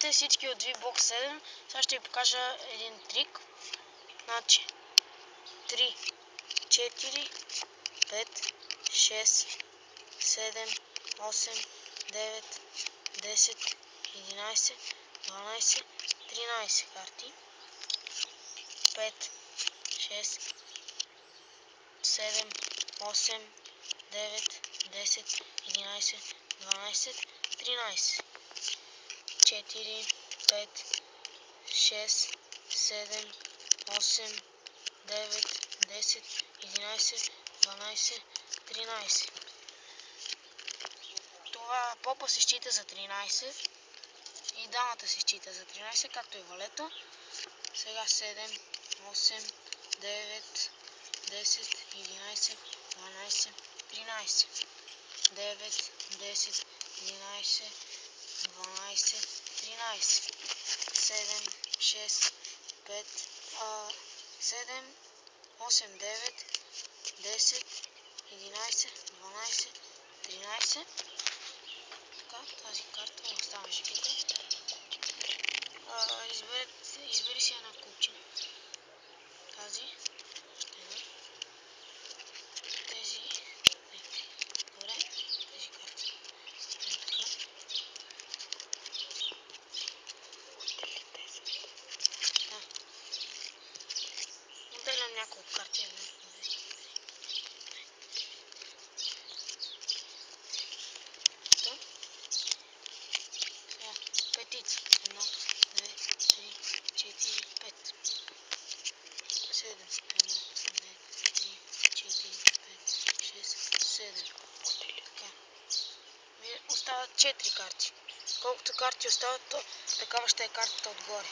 знаете всички от VBox 7, сега ще ви покажа един трик. Значи 3, 4, 5, 6, 7, 8, 9, 10, 11, 12, 13 карти. 5, 6, 7, 8, 9, 10, 11, 12, 13. 4, 5, 6, 7, 8, 9, 10, 11, 12, 13. Това попа се счита за 13 и дамата се счита за 13, както и валето. Сега 7, 8, 9, 10, 11, 12, 13. 9, 10, 11, 12, 13. 7, 6, 5, 7, 8, 9, 10, 11, 12, 13. Така, тази карта остава жигите. Избери си една купчина. Тази. Още една. Тези. Не. Добре. Тези карти. Така. Да. Отделям няколко карти. Една. Петица. 1, 2, 3, 4, 5. 7. 1, 2, 3, 4, 5, 6, 7. Така. Остават 4 карти. Колкото карти остават, такава ще е картата отгоре.